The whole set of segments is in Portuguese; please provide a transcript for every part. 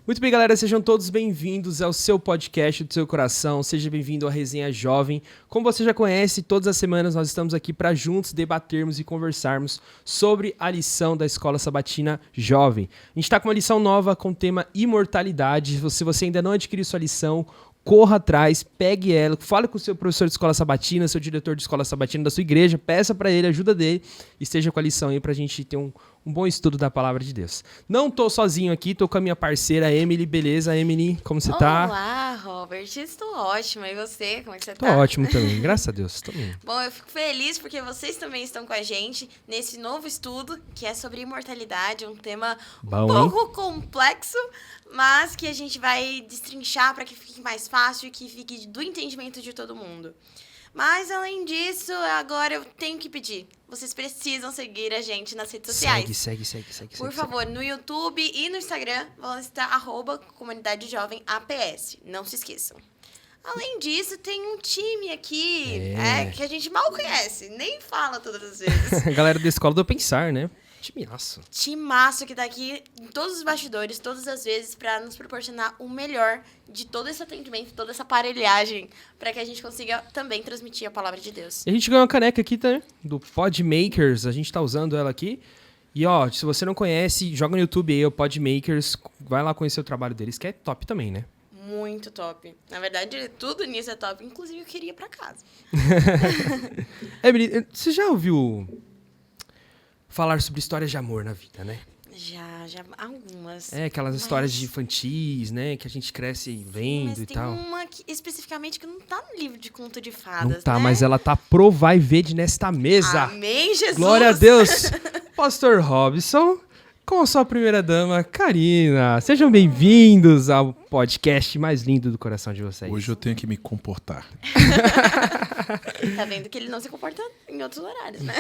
Muito bem, galera, sejam todos bem-vindos ao seu podcast do seu coração, seja bem-vindo à Resenha Jovem. Como você já conhece, todas as semanas nós estamos aqui para juntos debatermos e conversarmos sobre a lição da Escola Sabatina Jovem. A gente está com uma lição nova com o tema imortalidade. Se você ainda não adquiriu sua lição, corra atrás, pegue ela, fale com o seu professor de escola sabatina, seu diretor de escola sabatina da sua igreja, peça para ele, ajuda dele, e esteja com a lição aí pra gente ter um bom estudo da palavra de Deus. Não tô sozinho aqui, tô com a minha parceira Emily, beleza? Emily, como você tá? Olá, Robert, estou ótima. E você, como é que você Tô tá? ótimo também, graças a Deus. Tô bem. Bom, eu fico feliz porque vocês também estão com a gente nesse novo estudo que é sobre imortalidade, um tema Bom, um pouco complexo, mas que a gente vai destrinchar para que fique mais fácil e que fique do entendimento de todo mundo. Mas, além disso, agora eu tenho que pedir. Vocês precisam seguir a gente nas redes sociais. Segue. Por favor, no YouTube e no Instagram, vão estar @Comunidade Jovem APS. Não se esqueçam. Além disso, tem um time aqui que a gente mal conhece, nem fala todas as vezes. A galera da escola do Pensar, né? Timaço. Timaço que tá aqui em todos os bastidores, todas as vezes, para nos proporcionar o melhor de todo esse atendimento, toda essa aparelhagem, para que a gente consiga também transmitir a palavra de Deus. E a gente ganhou uma caneca aqui, tá? Do Podmakers, a gente tá usando ela aqui. E ó, se você não conhece, joga no YouTube aí, o Podmakers, vai lá conhecer o trabalho deles, que é top também, né? Muito top. Na verdade, tudo nisso é top. Inclusive, eu queria ir pra casa. Emily, você já ouviu falar sobre histórias de amor na vida, né? Já algumas. É, aquelas histórias de infantis, né? Que a gente cresce vendo mas e tem tal. uma especificamente que não tá no livro de conto de Não fadas, tá, né? mas ela tá pro vai ver de nesta mesa. Amém, Jesus! Glória a Deus! Pastor Robson, com a sua primeira dama, Karina. Sejam bem-vindos ao podcast mais lindo do coração de vocês. Hoje eu tenho que me comportar. Tá vendo que ele não se comporta em outros horários, né?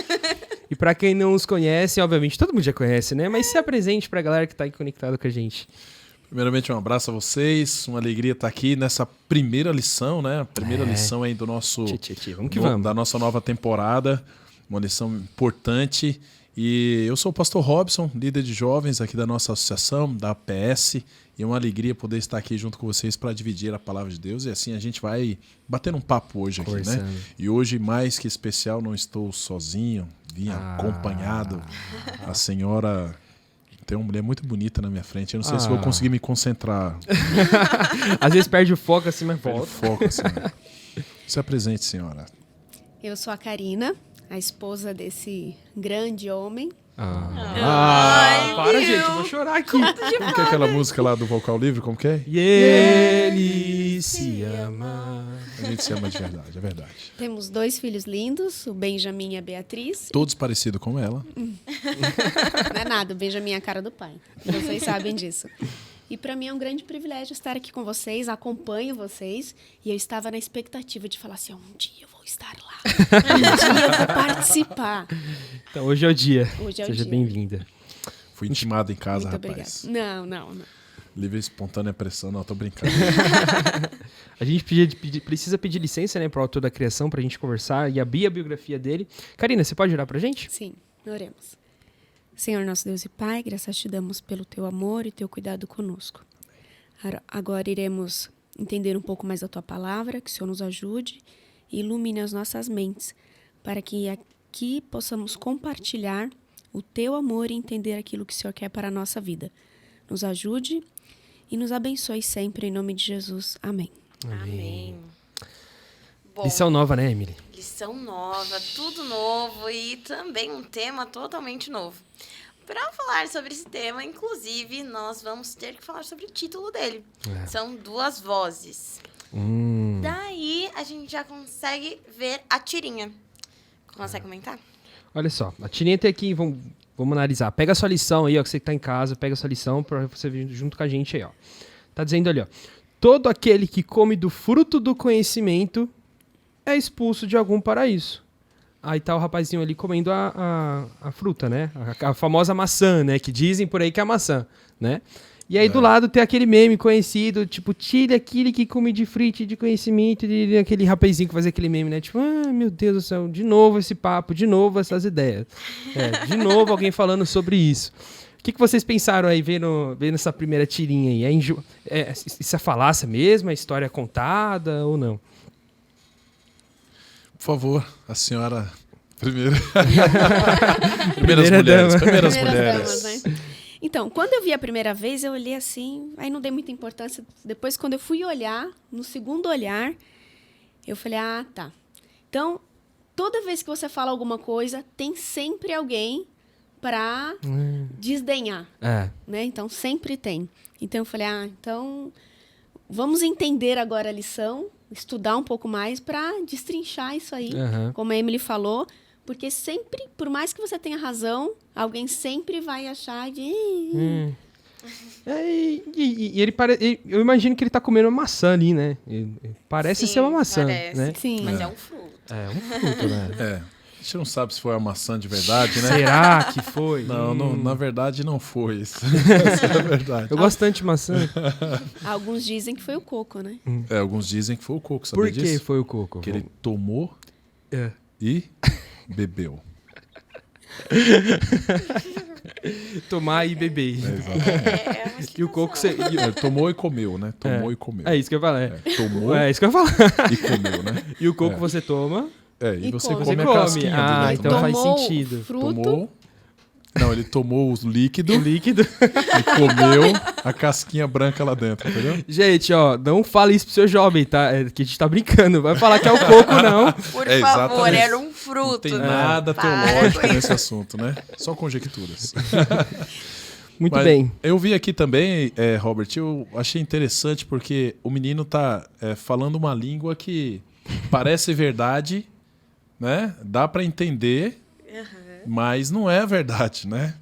E pra quem não os conhece, obviamente, todo mundo já conhece, né? Mas se apresente pra galera que tá aí conectada com a gente. Primeiramente, um abraço a vocês. Uma alegria estar aqui nessa primeira lição, né? A primeira lição aí do nosso... Vamos que vamos. Da nossa nova temporada. Uma lição importante. E eu sou o pastor Robson, líder de jovens aqui da nossa associação, da APS. E é uma alegria poder estar aqui junto com vocês para dividir a palavra de Deus. E assim a gente vai bater um papo hoje aqui, né? E hoje, mais que especial, não estou sozinho. Vim acompanhado. A senhora... Tem uma mulher muito bonita na minha frente. Eu não sei se vou conseguir me concentrar. Às vezes perde o foco assim, mas Perde o volta. foco, assim. Se apresente, senhora. Eu sou a Karina, a esposa desse grande homem. Para, viu? gente, eu vou chorar aqui. Como que é aquela música lá do Vocal Livre? Como que é? E ele se ama. A gente se ama de verdade, é verdade. Temos 2 filhos lindos, o Benjamin e a Beatriz. Todos parecidos com ela. Não é nada, o Benjamin é a cara do pai. Vocês sabem disso. E para mim é um grande privilégio estar aqui com vocês, acompanho vocês. E eu estava na expectativa de falar assim, um dia eu vou estar lá. Um dia eu vou participar. Então, hoje é o dia. Hoje é o Seja dia. bem-vinda. Fui intimado em casa, Muito rapaz. obrigada. Não. Livre espontânea pressão, não, tô brincando. A gente precisa pedir licença, né, pro autor da criação, pra gente conversar e abrir a biografia dele. Karina, você pode orar pra gente? Sim, oremos. Senhor nosso Deus e Pai, graças te damos pelo teu amor e teu cuidado conosco. Agora iremos entender um pouco mais da tua palavra, que o Senhor nos ajude e ilumine as nossas mentes, para que aqui possamos compartilhar o teu amor e entender aquilo que o Senhor quer para a nossa vida. Nos ajude e nos abençoe sempre, em nome de Jesus. Amém. Amém. Bom, Lição nova, né, Emily? lição nova, tudo novo e também um tema totalmente novo. Para falar sobre esse tema, inclusive, nós vamos ter que falar sobre o título dele. São 2 vozes. Daí, a gente já consegue ver a tirinha. Consegue comentar? Olha só, a tirinha tem aqui, vamos analisar. Pega a sua lição aí, ó, que você que tá em casa, pega a sua lição pra você vir junto com a gente aí, ó. Tá dizendo ali, ó. Todo aquele que come do fruto do conhecimento é expulso de algum paraíso. Aí tá o rapazinho ali comendo a fruta, né? A famosa maçã, né? Que dizem por aí que é a maçã, né? E aí do lado tem aquele meme conhecido, tipo, tire aquele que come de frite de conhecimento, de aquele rapazinho que fazia aquele meme, né? Tipo, meu Deus do céu, de novo esse papo, de novo essas ideias. De novo alguém falando sobre isso. O que vocês pensaram aí, vendo essa primeira tirinha aí? Isso é falácia mesmo? É história contada ou não? Por favor, a senhora... Primeiras mulheres. Damas, né? Então, quando eu vi a primeira vez, eu olhei assim, aí não dei muita importância. Depois, quando eu fui olhar, no segundo olhar, eu falei, tá. Então, toda vez que você fala alguma coisa, tem sempre alguém para desdenhar. Né? Então, sempre tem. Então, eu falei, então, vamos entender agora a lição, estudar um pouco mais para destrinchar isso aí, como a Emily falou. Porque sempre, por mais que você tenha razão, alguém sempre vai achar de... Eu imagino que ele tá comendo uma maçã ali, né? Parece ser uma maçã, né? Sim, mas é um fruto. É um fruto, né? A gente não sabe se foi uma maçã de verdade, né? Será que foi? Não, na verdade não foi isso. Essa é a verdade. Eu gosto tanto de maçã. Alguns dizem que foi o coco, né? Alguns dizem que foi o coco, sabia disso? Por que foi o coco? Que ele tomou e bebeu. Tomar e beber. Exatamente. E o coco... Ele tomou e comeu, né? Tomou e comeu. É isso que eu ia falar. Tomou isso que eu ia falar. e comeu, né? E o coco você toma... e você come. come a casquinha. Então faz sentido. Fruto. Não, ele tomou o líquido E comeu a casquinha branca lá dentro, entendeu? Gente, não fala isso pro seu jovem, tá? Que a gente tá brincando. Vai falar que é o coco, não. Por favor, era um fruto. Não tem nada teológico nesse assunto, né? Só conjecturas. Muito bem. Eu vi aqui também, Robert, eu achei interessante porque o menino tá falando uma língua que parece verdade, né? Dá para entender, mas não é verdade, né?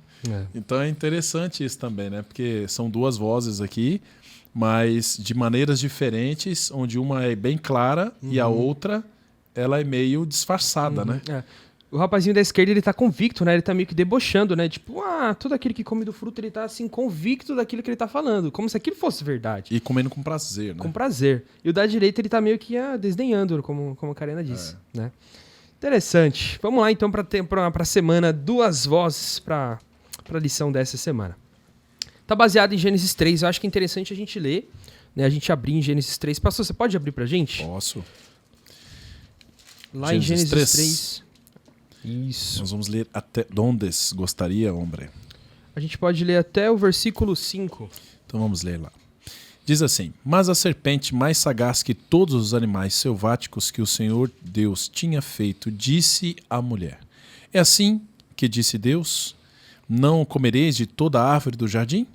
Então é interessante isso também, né? Porque são duas vozes aqui, mas de maneiras diferentes, onde uma é bem clara e a outra ela é meio disfarçada, né? O rapazinho da esquerda, ele tá convicto, né? Ele tá meio que debochando, né? Tipo, todo aquele que come do fruto, ele tá, assim, convicto daquilo que ele tá falando. Como se aquilo fosse verdade. E comendo com prazer, né? Com prazer. E o da direita, ele tá meio que desdenhando, como a Karina disse, né? Interessante. Vamos lá, então, pra semana, duas vozes pra lição dessa semana. Tá baseado em Gênesis 3. Eu acho que é interessante a gente ler, né? A gente abrir em Gênesis 3. Pastor, você pode abrir pra gente? Posso. Lá em Gênesis 3. Isso. Nós vamos ler até onde gostaria, homem. A gente pode ler até o versículo 5. Então vamos ler lá. Diz assim: Mas a serpente, mais sagaz que todos os animais selváticos que o Senhor Deus tinha feito, disse à mulher: É assim que disse Deus: Não comereis de toda a árvore do jardim?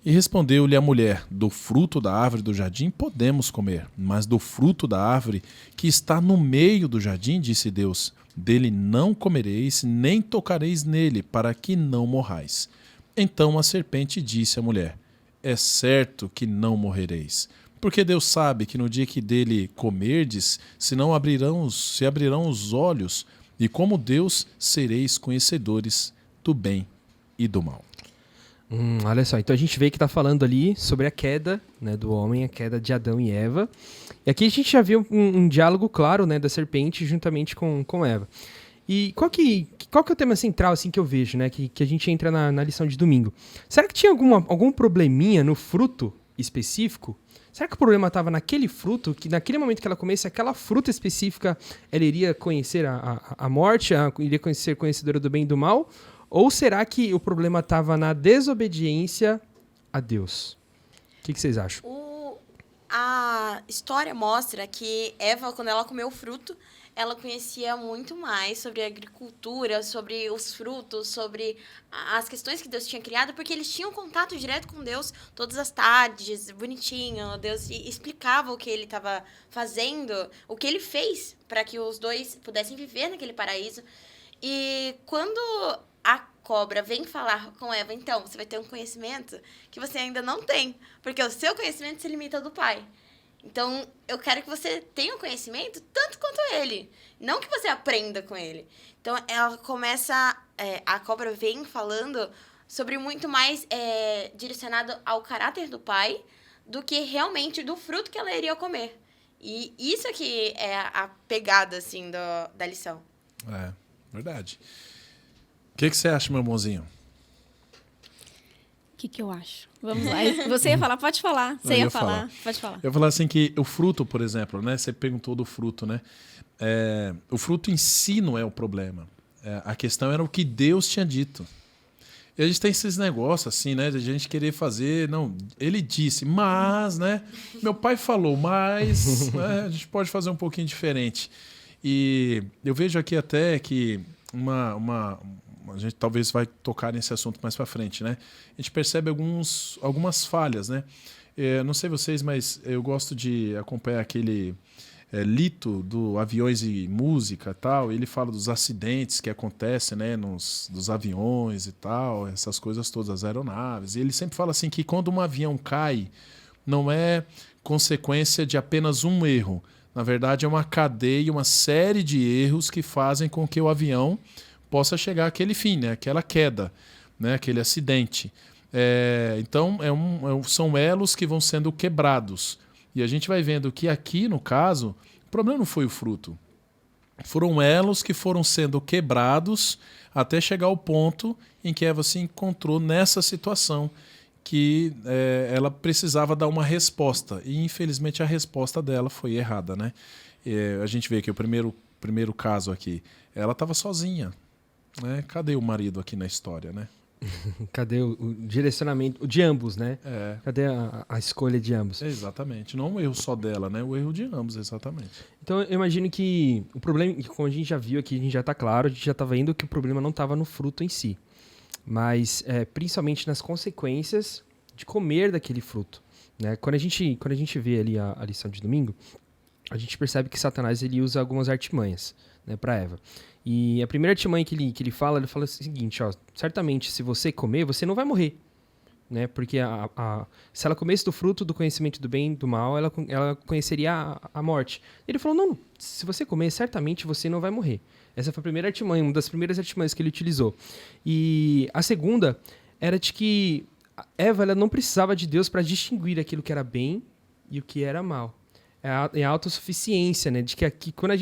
E respondeu-lhe a mulher: Do fruto da árvore do jardim podemos comer, mas do fruto da árvore que está no meio do jardim, disse Deus: Dele não comereis, nem tocareis nele, para que não morrais. Então a serpente disse à mulher: É certo que não morrereis, porque Deus sabe que no dia que dele comerdes, se abrirão os olhos, e como Deus sereis conhecedores do bem e do mal. Olha só, então a gente vê que está falando ali sobre a queda, né, do homem, a queda de Adão e Eva. E aqui a gente já viu um diálogo claro, né, da serpente juntamente com Eva. E qual que é o tema central assim, que eu vejo, né, que a gente entra na lição de domingo? Será que tinha algum probleminha no fruto específico? Será que o problema estava naquele fruto, que naquele momento que ela comesse aquela fruta específica, ela iria conhecer a morte, iria ser conhecedora do bem e do mal? Ou será que o problema estava na desobediência a Deus? O que vocês acham? A história mostra que Eva, quando ela comeu o fruto, ela conhecia muito mais sobre a agricultura, sobre os frutos, sobre as questões que Deus tinha criado, porque eles tinham contato direto com Deus todas as tardes, bonitinho. Deus explicava o que ele estava fazendo, o que ele fez para que os dois pudessem viver naquele paraíso. E quando a cobra vem falar com Eva, então, você vai ter um conhecimento que você ainda não tem, porque o seu conhecimento se limita ao do pai. Então, eu quero que você tenha um conhecimento tanto quanto ele, não que você aprenda com ele. Então, ela começa, a cobra vem falando sobre muito mais direcionado ao caráter do pai do que realmente do fruto que ela iria comer. E isso aqui é a pegada, assim, da lição. É, verdade. O que você acha, meu bonzinho? O que eu acho? Vamos lá. Você ia falar? Pode falar. Você ia falar? Pode falar. Eu ia falar assim que o fruto, por exemplo, né? Você perguntou do fruto, né? O fruto em si não é o problema. A questão era o que Deus tinha dito. E a gente tem esses negócios assim, né? De a gente querer fazer... Não, ele disse, mas, né? Meu pai falou, mas... né, a gente pode fazer um pouquinho diferente. E eu vejo aqui até que a gente talvez vai tocar nesse assunto mais para frente, né? A gente percebe algumas falhas, né? Não sei vocês, mas eu gosto de acompanhar aquele Lito do Aviões e Música, tal. Ele fala dos acidentes que acontecem, né, dos aviões e tal, essas coisas todas, as aeronaves. E ele sempre fala assim que quando um avião cai, não é consequência de apenas um erro. Na verdade, é uma cadeia, uma série de erros que fazem com que o avião possa chegar àquele fim, né? Aquela queda, né? Aquele acidente. Então, são elos que vão sendo quebrados. E a gente vai vendo que aqui, no caso, o problema não foi o fruto. Foram elos que foram sendo quebrados até chegar ao ponto em que Eva se encontrou nessa situação que ela precisava dar uma resposta. E, infelizmente, a resposta dela foi errada, né? A gente vê que o primeiro caso aqui, ela estava sozinha. Né? Cadê o marido aqui na história, né? Cadê o direcionamento de ambos, né? Cadê a escolha de ambos? Exatamente. Não um erro só dela, né? O erro de ambos, exatamente. Então, eu imagino que o problema, como a gente já viu aqui, a gente já está claro, a gente já está vendo que o problema não estava no fruto em si, mas principalmente nas consequências de comer daquele fruto, né? Quando a gente vê ali a lição de domingo, a gente percebe que Satanás ele usa algumas artimanhas, né, para Eva. E a primeira artimanha que ele fala o seguinte, ó, certamente se você comer, você não vai morrer, né? Porque se ela comesse do fruto do conhecimento do bem e do mal, ela conheceria a morte. Ele falou, não, se você comer, certamente você não vai morrer. Essa foi a primeira artimanha, uma das primeiras artimanhas que ele utilizou. E a segunda era de que Eva ela não precisava de Deus para distinguir aquilo que era bem e o que era mal. É a autossuficiência, né? De que aqui, quando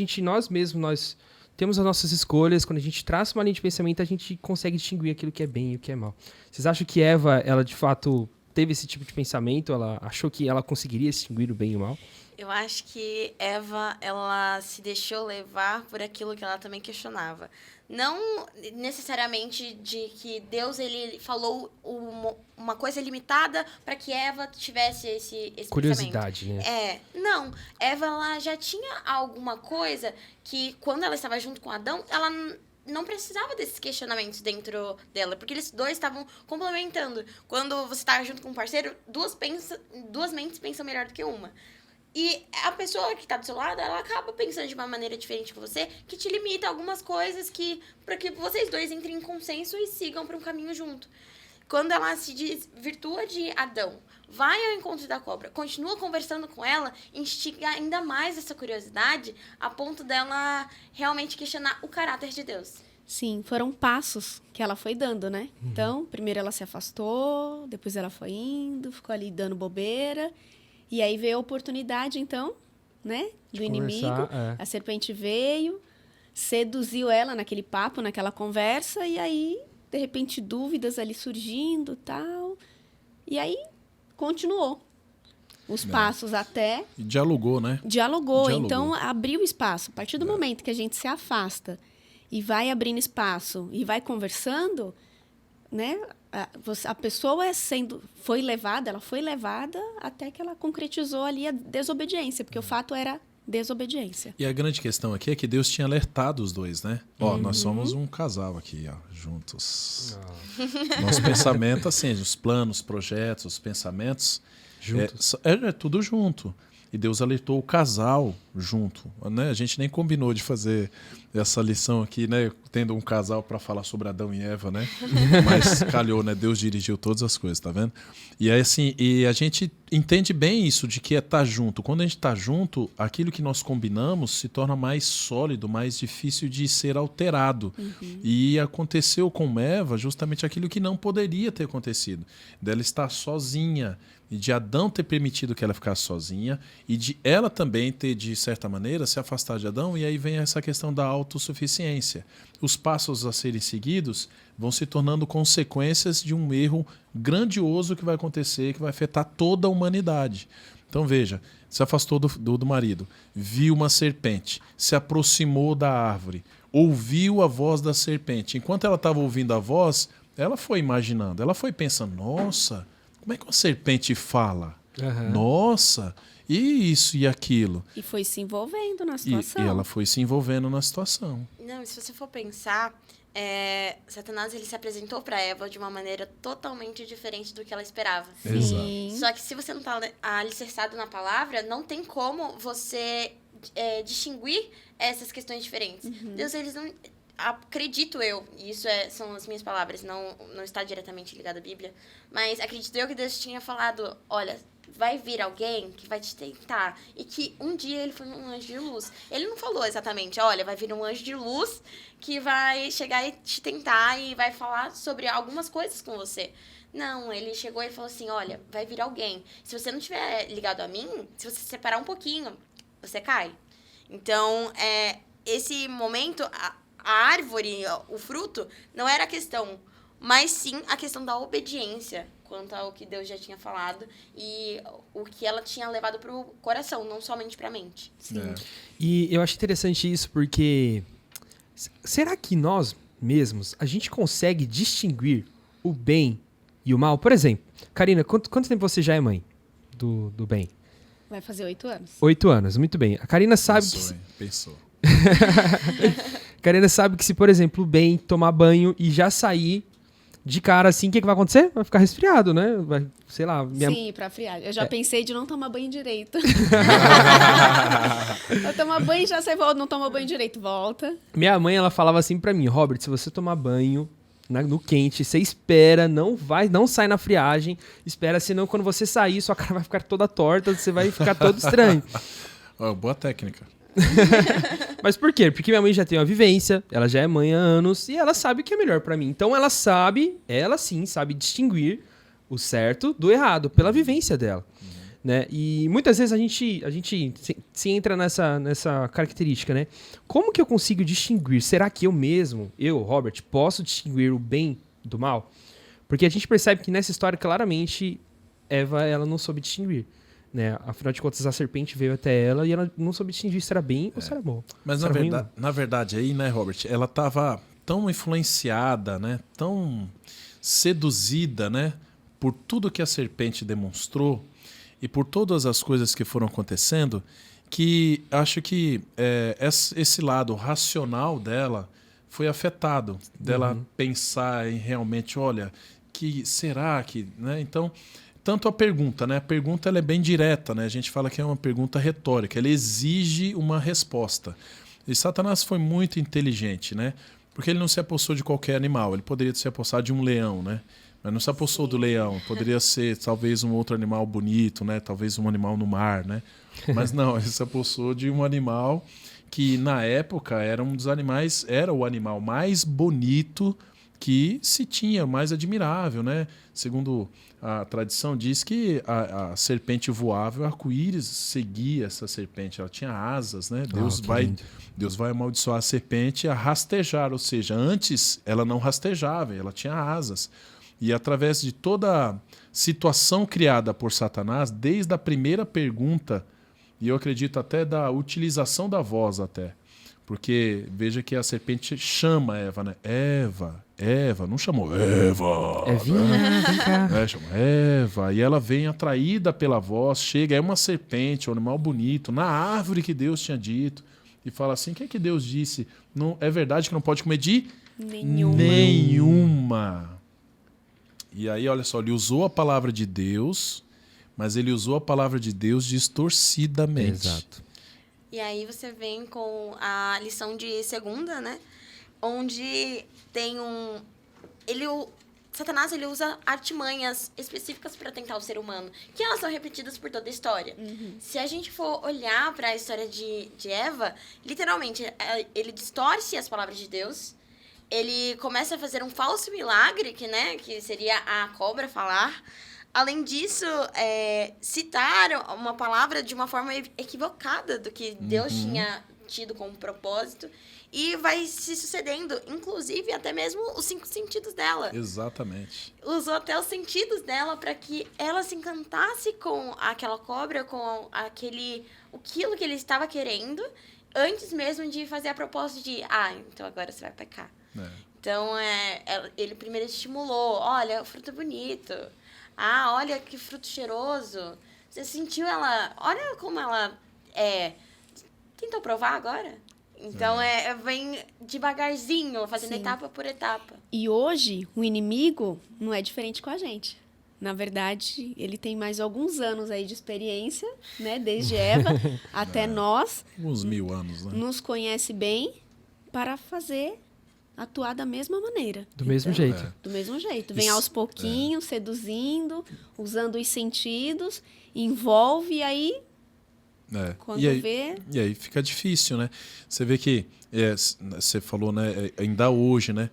nós temos as nossas escolhas, quando a gente traça uma linha de pensamento, a gente consegue distinguir aquilo que é bem e o que é mal. Vocês acham que Eva, ela de fato teve esse tipo de pensamento? Ela achou que ela conseguiria distinguir o bem e o mal? Eu acho que Eva, ela se deixou levar por aquilo que ela também questionava. Não necessariamente de que Deus ele falou uma coisa limitada para que Eva tivesse esse curiosidade, pensamento. Né? Não. Eva ela já tinha alguma coisa que, quando ela estava junto com Adão, ela não precisava desses questionamentos dentro dela, porque eles dois estavam complementando. Quando você está junto com um parceiro, duas mentes pensam melhor do que uma. E a pessoa que está do seu lado, ela acaba pensando de uma maneira diferente que você, que te limita algumas coisas para que vocês dois entrem em consenso e sigam para um caminho junto. Quando ela se desvirtua de Adão, vai ao encontro da cobra, continua conversando com ela, instiga ainda mais essa curiosidade, a ponto dela realmente questionar o caráter de Deus. Sim, foram passos que ela foi dando, né? Uhum. Então, primeiro ela se afastou, depois ela foi indo, ficou ali dando bobeira. E aí veio a oportunidade, então, né, do inimigo. A serpente veio, seduziu ela naquele papo, naquela conversa, e aí, de repente, dúvidas ali surgindo e tal. E aí, continuou os passos até... E dialogou, né? Dialogou. Então, abriu espaço. A partir do momento que a gente se afasta e vai abrindo espaço e vai conversando, né? A pessoa foi levada até que ela concretizou ali a desobediência, porque o fato era desobediência. E a grande questão aqui é que Deus tinha alertado os dois, né? Ó, nós somos um casal aqui, ó, juntos. Nosso pensamento, assim, os planos, projetos, os pensamentos, juntos. É tudo junto. E Deus alertou o casal junto, né? A gente nem combinou de fazer essa lição aqui, né? Tendo um casal para falar sobre Adão e Eva, né? Mas calhou, né? Deus dirigiu todas as coisas, tá vendo? E aí, assim, e a gente entende bem isso de que é estar junto. Quando a gente está junto, aquilo que nós combinamos se torna mais sólido, mais difícil de ser alterado. E aconteceu com Eva justamente aquilo que não poderia ter acontecido. Dela estar sozinha, e de Adão ter permitido que ela ficasse sozinha, e de ela também ter, de certa maneira, se afastar de Adão, e aí vem essa questão da autossuficiência. Os passos a serem seguidos vão se tornando consequências de um erro grandioso que vai acontecer, que vai afetar toda a humanidade. Então veja, se afastou do marido, viu uma serpente, se aproximou da árvore, ouviu a voz da serpente. Enquanto ela estava ouvindo a voz, ela foi imaginando, ela foi pensando, nossa, como é que uma serpente fala? Nossa, e isso e aquilo. E foi se envolvendo na situação. E ela foi se envolvendo na situação. Não, e se você for pensar, Satanás ele se apresentou para Eva de uma maneira totalmente diferente do que ela esperava. Sim. Só que se você não está alicerçado na palavra, não tem como você distinguir essas questões diferentes. Deus, eles não... Acredito eu, e isso são as minhas palavras, não está diretamente ligado à Bíblia, mas acredito eu que Deus tinha falado, olha, vai vir alguém que vai te tentar, e que um dia ele foi um anjo de luz. Ele não falou exatamente, olha, vai vir um anjo de luz que vai chegar e te tentar e vai falar sobre algumas coisas com você. Não, ele chegou e falou assim, olha, vai vir alguém. Se você não estiver ligado a mim, se você se separar um pouquinho, você cai. Então, esse momento... A árvore, o fruto, não era a questão, mas sim a questão da obediência quanto ao que Deus já tinha falado e o que ela tinha levado para o coração, não somente para a mente. Sim. E eu acho interessante isso porque será que nós mesmos, a gente consegue distinguir o bem e o mal? Por exemplo, Karina, quanto tempo você já é mãe do bem? Vai fazer 8 anos. 8 anos, muito bem. A Karina sabe Pensou. Karina sabe que se, por exemplo, o bem tomar banho e já sair de cara assim, o que vai acontecer? Vai ficar resfriado, né? Vai, sei lá... Sim, pra friar. Eu já pensei de não tomar banho direito. Eu tomar banho e já você volta, não toma banho direito, volta. Minha mãe, ela falava assim pra mim, Robert, se você tomar banho no quente, você espera, não sai na friagem, espera, senão quando você sair, sua cara vai ficar toda torta, você vai ficar todo estranho. Boa técnica. Mas por quê? Porque minha mãe já tem uma vivência, ela já é mãe há anos e ela sabe o que é melhor pra mim. Então ela sim sabe distinguir o certo do errado pela vivência dela. Né? E muitas vezes a gente se entra nessa característica, né? Como que eu consigo distinguir? Será que eu, Robert, posso distinguir o bem do mal? Porque a gente percebe que nessa história, claramente, Eva, ela não soube distinguir. Né? Afinal de contas, a serpente veio até ela e ela não soube distinguir se era bem ou se era bom. Mas na verdade aí, né, Robert, ela estava tão influenciada, né, tão seduzida, né, por tudo que a serpente demonstrou e por todas as coisas que foram acontecendo, que acho que esse lado racional dela foi afetado, dela pensar em realmente, olha, que será que... Né? Então... Tanto a pergunta, né? A pergunta ela é bem direta, né? A gente fala que é uma pergunta retórica, ela exige uma resposta. E Satanás foi muito inteligente, né? Porque ele não se apossou de qualquer animal, ele poderia se apossar de um leão, né? Mas não se apossou do leão, poderia ser talvez um outro animal bonito, né? Talvez um animal no mar, né? Mas não, ele se apossou de um animal que na época era um dos animais, era o animal mais bonito que se tinha, mais admirável, né? Segundo a tradição diz que a serpente voava, o arco-íris seguia essa serpente, ela tinha asas, né? Deus vai amaldiçoar a serpente a rastejar, ou seja, antes ela não rastejava, ela tinha asas. E através de toda a situação criada por Satanás, desde a primeira pergunta, e eu acredito até da utilização da voz até, porque veja que a serpente chama Eva, né? Eva, não chamou Eva. Evinha, vem cá. Chama Eva. E ela vem atraída pela voz, chega, é uma serpente, um animal bonito, na árvore que Deus tinha dito. E fala assim, o que é que Deus disse? Não, é verdade que não pode comer de nenhuma. E aí, olha só, ele usou a palavra de Deus, mas ele usou a palavra de Deus distorcidamente. Exato. E aí você vem com a lição de segunda, né? Onde tem Satanás, ele usa artimanhas específicas para tentar o ser humano, que elas são repetidas por toda a história. Se a gente for olhar para a história de Eva, literalmente, ele distorce as palavras de Deus, ele começa a fazer um falso milagre, que seria a cobra falar. Além disso, citar uma palavra de uma forma equivocada do que Deus tinha tido como propósito. E vai se sucedendo, inclusive até mesmo os 5 sentidos dela. Exatamente. Usou até os sentidos dela para que ela se encantasse com aquela cobra, com aquilo que ele estava querendo, antes mesmo de fazer a proposta de, então agora você vai pecar. Então, ele primeiro estimulou, olha, o fruto é bonito. Olha que fruto cheiroso. Você sentiu ela, olha como ela tentou provar agora? Então, vem devagarzinho, fazendo etapa por etapa. E hoje, o inimigo não é diferente com a gente. Na verdade, ele tem mais alguns anos aí de experiência, né? Desde Eva até nós. Uns 1000 anos, né? Nos conhece bem para atuar da mesma maneira. Do mesmo jeito. Do mesmo jeito. Vem aos pouquinhos, seduzindo, usando os sentidos, envolve e aí... Quando vê... E aí fica difícil, né? Você vê que, você falou, né? Ainda hoje, né?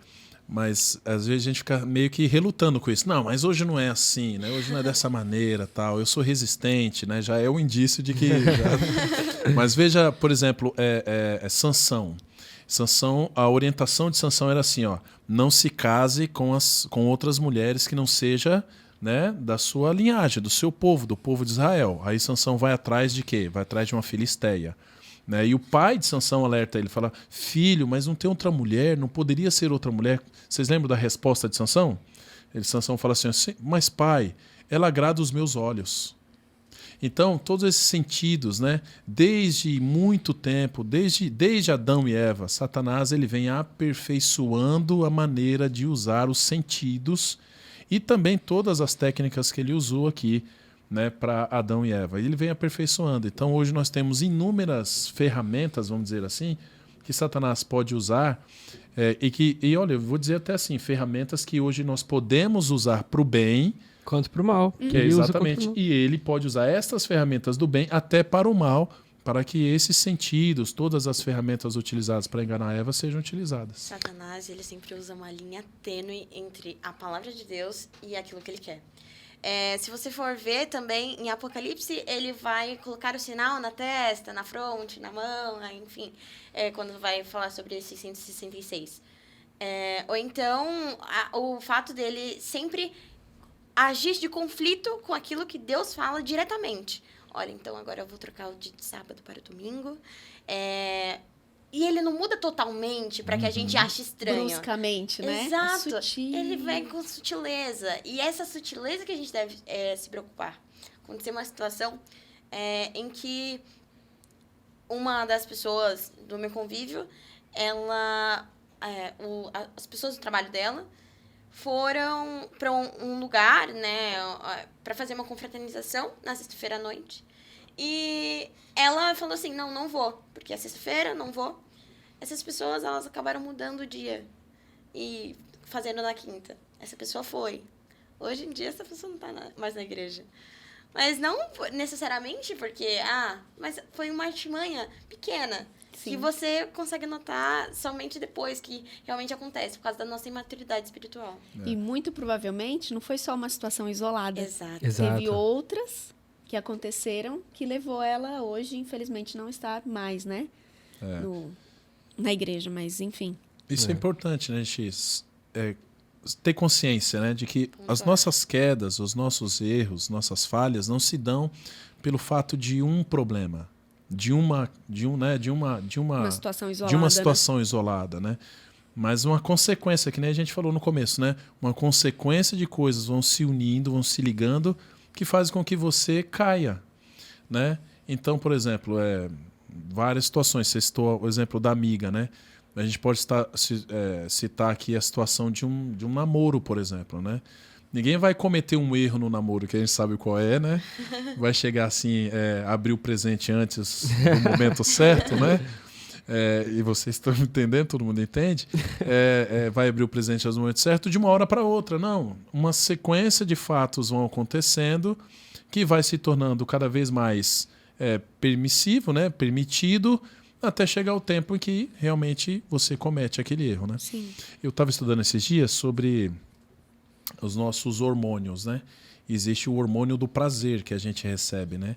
Mas às vezes a gente fica meio que relutando com isso. Não, mas hoje não é assim, né? Hoje não é dessa maneira, tal. Eu sou resistente, né? Já é um indício de que... Mas veja, por exemplo, Sansão. Sansão, a orientação de Sansão era assim, ó, não se case com outras mulheres que não seja... né, da sua linhagem, do seu povo, do povo de Israel. Aí Sansão vai atrás de quê? Vai atrás de uma filisteia. Né? E o pai de Sansão alerta ele, fala, filho, mas não tem outra mulher, não poderia ser outra mulher. Vocês lembram da resposta de Sansão? Sansão fala assim, mas pai, ela agrada os meus olhos. Então, todos esses sentidos, né, desde muito tempo, desde Adão e Eva, Satanás ele vem aperfeiçoando a maneira de usar os sentidos e também todas as técnicas que ele usou aqui, né, para Adão e Eva. Ele vem aperfeiçoando. Então, hoje nós temos inúmeras ferramentas, vamos dizer assim, que Satanás pode usar. E olha, eu vou dizer até assim, ferramentas que hoje nós podemos usar para o bem. Quanto para o mal. Que exatamente. E ele pode usar estas ferramentas do bem até para o mal, para que esses sentidos, todas as ferramentas utilizadas para enganar Eva sejam utilizadas. Satanás, ele sempre usa uma linha tênue entre a palavra de Deus e aquilo que ele quer. Se você for ver também, em Apocalipse, ele vai colocar o sinal na testa, na fronte, na mão, enfim, quando vai falar sobre esses 666. Ou então, o fato dele sempre agir de conflito com aquilo que Deus fala diretamente. Olha, então agora eu vou trocar o dia de sábado para domingo. E ele não muda totalmente para que a gente ache estranho. Bruscamente, né? Exato. Sutil. Ele vem com sutileza. E essa sutileza que a gente deve se preocupar. Aconteceu uma situação em que uma das pessoas do meu convívio, as pessoas do trabalho dela, foram para um lugar, né, para fazer uma confraternização na sexta-feira à noite. E ela falou assim, não vou, porque é sexta-feira, não vou. Essas pessoas, elas acabaram mudando o dia e fazendo na quinta. Essa pessoa foi. Hoje em dia, essa pessoa não está mais na igreja. Mas não necessariamente porque, mas foi uma artimanha pequena. Sim. Que você consegue notar somente depois que realmente acontece, por causa da nossa imaturidade espiritual. E muito provavelmente não foi só uma situação isolada. Exato. Teve outras que aconteceram que levou ela hoje, infelizmente, não estar mais, né? Na igreja, mas enfim. Isso é importante, né, gente? Ter consciência, né, de que as nossas quedas, os nossos erros, nossas falhas não se dão pelo fato de um problema. De uma situação isolada, de uma situação isolada, né? Mas uma consequência, que nem a gente falou no começo, né? Uma consequência de coisas vão se unindo, vão se ligando, que faz com que você caia, né? Então, por exemplo, várias situações. Você citou o exemplo da amiga, né? A gente pode citar aqui a situação de um namoro, por exemplo, né? Ninguém vai cometer um erro no namoro, que a gente sabe qual é, né? Vai chegar assim, abrir o presente antes do momento certo, né? E vocês estão entendendo, todo mundo entende? Vai abrir o presente no momento certo de uma hora para outra. Não, uma sequência de fatos vão acontecendo que vai se tornando cada vez mais permissivo, né? Permitido, até chegar o tempo em que realmente você comete aquele erro, né? Sim. Eu estava estudando esses dias sobre os nossos hormônios, né? Existe o hormônio do prazer que a gente recebe, né?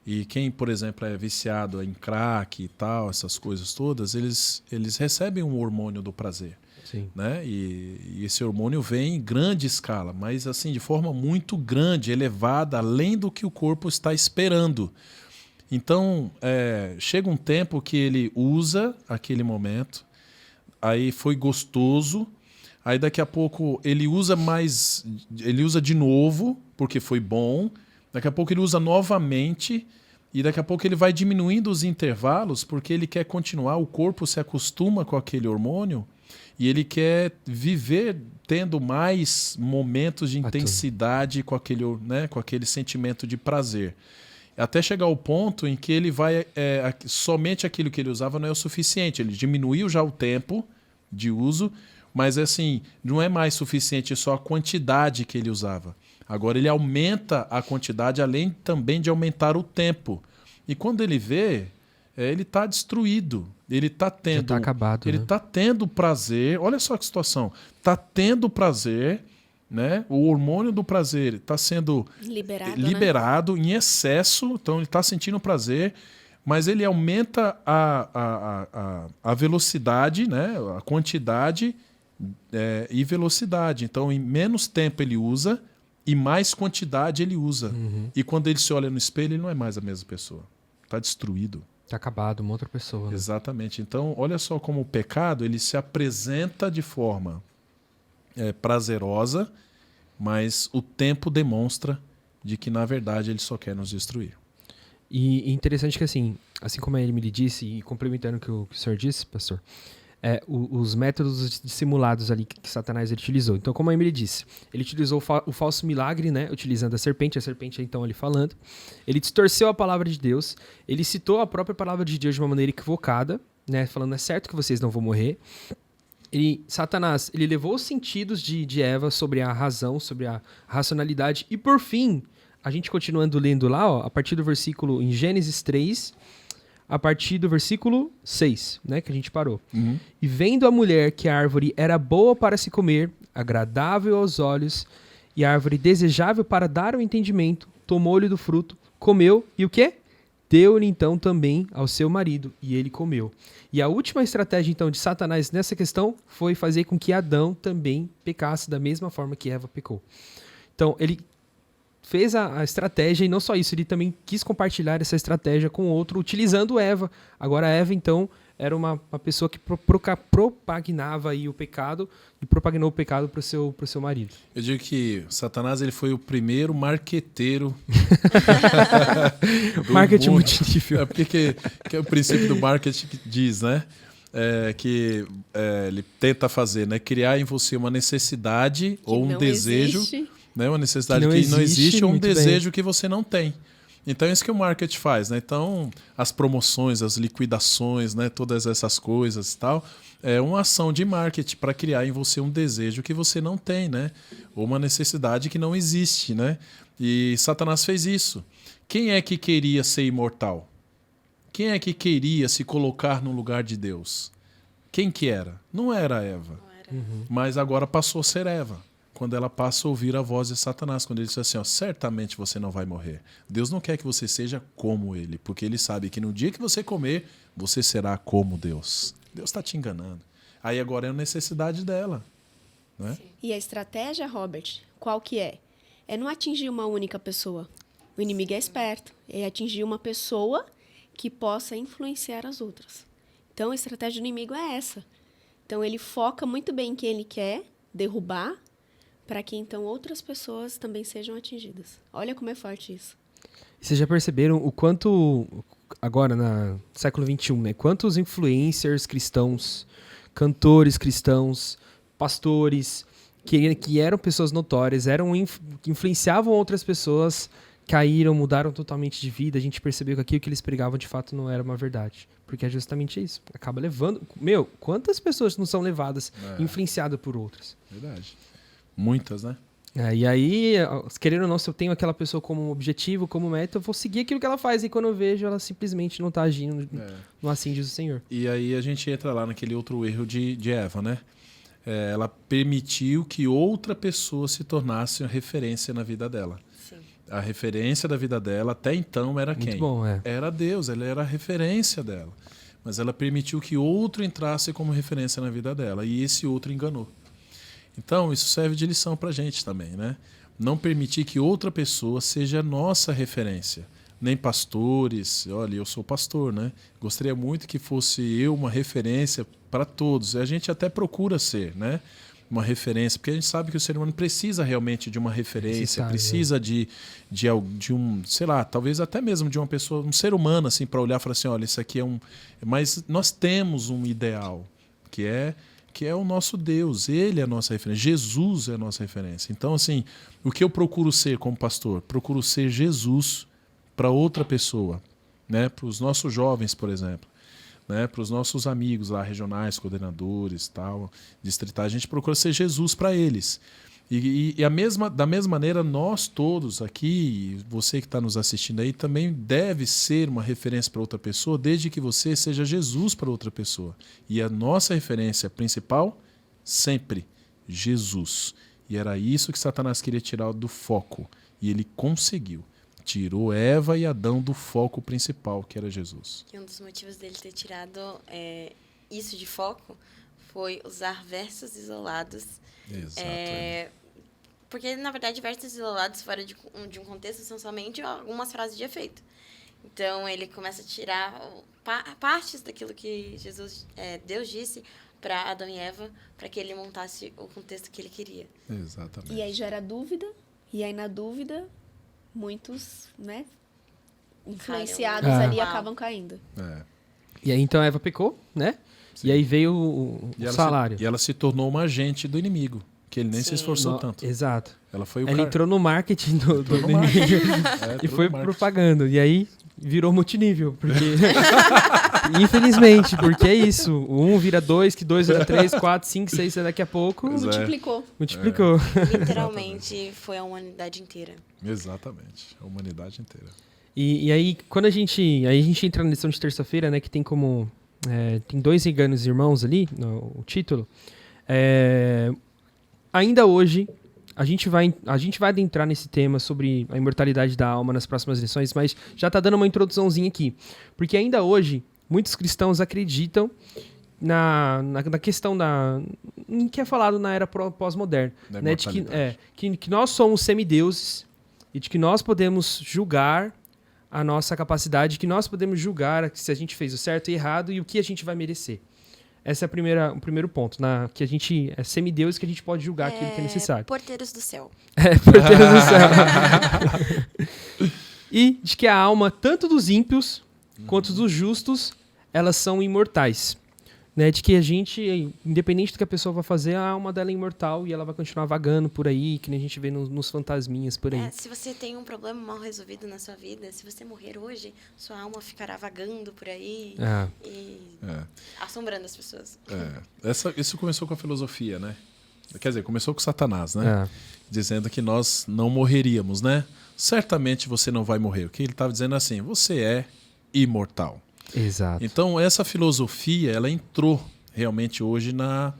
E quem, por exemplo, é viciado em crack e tal, essas coisas todas, eles recebem um hormônio do prazer. Sim. Né? E esse hormônio vem em grande escala, mas assim de forma muito grande, elevada, além do que o corpo está esperando. Então, chega um tempo que ele usa aquele momento, aí foi gostoso, aí daqui a pouco ele usa de novo, porque foi bom, daqui a pouco ele usa novamente, e daqui a pouco ele vai diminuindo os intervalos, porque ele quer continuar, o corpo se acostuma com aquele hormônio, e ele quer viver tendo mais momentos de intensidade com aquele sentimento de prazer. Até chegar ao ponto em que ele vai... somente aquilo que ele usava não é o suficiente. Ele diminuiu já o tempo de uso, mas assim, não é mais suficiente só a quantidade que ele usava. Agora ele aumenta a quantidade, além também de aumentar o tempo. E quando ele vê, ele está destruído. Ele está tendo... Já tá acabado, ele né? está tendo prazer. Olha só que situação. Está tendo prazer... Né? O hormônio do prazer está sendo liberado em excesso, então ele está sentindo prazer, mas ele aumenta a velocidade, né? A quantidade e velocidade. Então, em menos tempo ele usa e mais quantidade ele usa. Uhum. E quando ele se olha no espelho, ele não é mais a mesma pessoa. Está destruído. Tá acabado, uma outra pessoa. Né? Exatamente. Então, olha só como o pecado ele se apresenta de forma prazerosa, mas o tempo demonstra de que, na verdade, ele só quer nos destruir. E interessante que, assim como a Emily disse, e complementando o que o senhor disse, pastor, os métodos dissimulados ali que Satanás utilizou. Então, como a Emily disse, ele utilizou o falso milagre, né, utilizando a serpente então ali falando. Ele distorceu a palavra de Deus, ele citou a própria palavra de Deus de uma maneira equivocada, né, falando, é certo que vocês não vão morrer. Satanás, ele levou os sentidos de Eva sobre a razão, sobre a racionalidade, e por fim, a gente continuando lendo lá, ó, a partir do versículo, em Gênesis 3, a partir do versículo 6, né, que a gente parou. Uhum. E vendo a mulher que a árvore era boa para se comer, agradável aos olhos, e a árvore desejável para dar o entendimento, tomou-lhe do fruto, comeu, e o quê? Deu-lhe então também ao seu marido, e ele comeu. E a última estratégia então de Satanás nessa questão foi fazer com que Adão também pecasse da mesma forma que Eva pecou. Então ele fez a estratégia, e não só isso, ele também quis compartilhar essa estratégia com o outro, utilizando Eva. Agora a Eva então era uma pessoa que propagnava aí o pecado, e propagnou o pecado para o seu marido. Eu digo que Satanás ele foi o primeiro marqueteiro Marketing multinível. Porque que é o princípio do marketing que diz, né? Ele tenta fazer, né? Criar em você uma necessidade que ou um desejo, né? Uma necessidade que não existe ou um desejo que você não tem. Então é isso que o marketing faz, né? Então as promoções, as liquidações, né? Todas essas coisas e tal, é uma ação de marketing para criar em você um desejo que você não tem, né? Ou uma necessidade que não existe, né? E Satanás fez isso. Quem é que queria ser imortal? Quem é que queria se colocar no lugar de Deus? Quem que era? Não era Eva. Uhum. Mas agora passou a ser Eva. Quando ela passa a ouvir a voz de Satanás, quando ele diz assim, ó, certamente você não vai morrer. Deus não quer que você seja como ele, porque ele sabe que no dia que você comer, você será como Deus. Deus está te enganando. Aí agora é a necessidade dela. Né? E a estratégia, Robert, qual que é? É não atingir uma única pessoa. O inimigo é esperto. É atingir uma pessoa que possa influenciar as outras. Então, a estratégia do inimigo é essa. Então, ele foca muito bem em quem ele quer derrubar, para que, então, outras pessoas também sejam atingidas. Olha como é forte isso. Vocês já perceberam o quanto, agora, no século XXI, né? Quantos influencers cristãos, cantores cristãos, pastores, que eram pessoas notórias, que influenciavam outras pessoas, caíram, mudaram totalmente de vida. A gente percebeu que aquilo que eles pregavam de fato não era uma verdade. Porque é justamente isso. Acaba levando... quantas pessoas não são levadas, influenciadas por outras? Verdade. Muitas, né? E aí, querendo ou não, se eu tenho aquela pessoa como objetivo, como meta, eu vou seguir aquilo que ela faz. E quando eu vejo, ela simplesmente não está agindo no assim diz o Senhor. E aí a gente entra lá naquele outro erro de Eva, né? Ela permitiu que outra pessoa se tornasse uma referência na vida dela. Sim. A referência da vida dela até então era quem? Muito bom, Era Deus, ela era a referência dela. Mas ela permitiu que outro entrasse como referência na vida dela. E esse outro enganou. Então, isso serve de lição para a gente também, né? Não permitir que outra pessoa seja nossa referência. Nem pastores. Olha, eu sou pastor, né? Gostaria muito que fosse eu uma referência para todos. A gente até procura ser, né? Uma referência, porque a gente sabe que o ser humano precisa realmente de uma referência, precisa de um, sei lá, talvez até mesmo de uma pessoa, um ser humano, assim, para olhar e falar assim, olha, isso aqui é um... Mas nós temos um ideal, que é o nosso Deus, Ele é a nossa referência, Jesus é a nossa referência. Então, assim, o que eu procuro ser como pastor? Procuro ser Jesus para outra pessoa, né? Para os nossos jovens, por exemplo, né? Para os nossos amigos lá, regionais, coordenadores, tal, distritais, a gente procura ser Jesus para eles. E da mesma maneira, nós todos aqui, você que está nos assistindo aí, também deve ser uma referência para outra pessoa, desde que você seja Jesus para outra pessoa. E a nossa referência principal, sempre, Jesus. E era isso que Satanás queria tirar do foco. E ele conseguiu. Tirou Eva e Adão do foco principal, que era Jesus. E um dos motivos dele ter tirado isso de foco foi usar versos isolados. Exato. Porque, na verdade, versos isolados fora de um contexto são somente algumas frases de efeito. Então, ele começa a tirar partes daquilo que Deus disse para Adão e Eva, para que ele montasse o contexto que ele queria. Exatamente. E aí gera dúvida, e aí na dúvida, muitos, né, influenciados ali acabam caindo. E aí, então, Eva pecou, né? Sim. E aí veio o salário. E ela se tornou uma agente do inimigo, que ele nem se esforçou tanto. Exato. Ela entrou no marketing do inimigo e foi propagando. E aí virou multinível, porque infelizmente, porque é isso. O 1 vira 2, que 2 vira 3, 4, 5, 6, daqui a pouco multiplicou. Literalmente foi a humanidade inteira. Exatamente, a humanidade inteira. E aí, quando a gente entra na lição de terça-feira, né, que tem como... tem 2 enganos irmãos ali, no título. Ainda hoje, a gente vai adentrar nesse tema sobre a imortalidade da alma nas próximas lições, mas já está dando uma introduçãozinha aqui. Porque ainda hoje, muitos cristãos acreditam na questão que é falado na era pós-moderna, né, de que nós somos semideuses e de que nós podemos julgar a nossa capacidade, que nós podemos julgar se a gente fez o certo e errado e o que a gente vai merecer. Esse é o primeiro ponto, que a gente é semideus, que a gente pode julgar aquilo que é necessário. Porteiros do céu. Porteiros do céu. E de que a alma, tanto dos ímpios quanto dos justos, elas são imortais. Né? De que a gente, independente do que a pessoa vai fazer, a alma dela é imortal e ela vai continuar vagando por aí, que nem a gente vê nos fantasminhas por aí. Se você tem um problema mal resolvido na sua vida, se você morrer hoje, sua alma ficará vagando por aí e assombrando as pessoas. Isso começou com a filosofia, né? Quer dizer, começou com Satanás, né? Dizendo que nós não morreríamos, né? Certamente você não vai morrer. O que ele estava dizendo assim, você é imortal. Exato. Então, essa filosofia, ela entrou realmente hoje na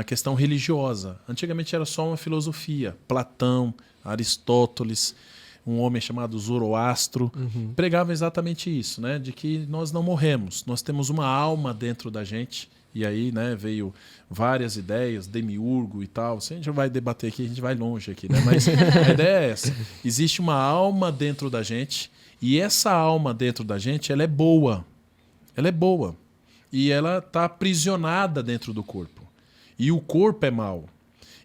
questão religiosa. Antigamente era só uma filosofia. Platão, Aristóteles, um homem chamado Zoroastro, pregava exatamente isso, né? De que nós não morremos, nós temos uma alma dentro da gente. E aí, né, veio várias ideias, demiurgo e tal. Se a gente vai debater aqui, a gente vai longe aqui, né? Mas a ideia é essa. Existe uma alma dentro da gente. E essa alma dentro da gente, ela é boa. Ela é boa. E ela está aprisionada dentro do corpo. E o corpo é mau.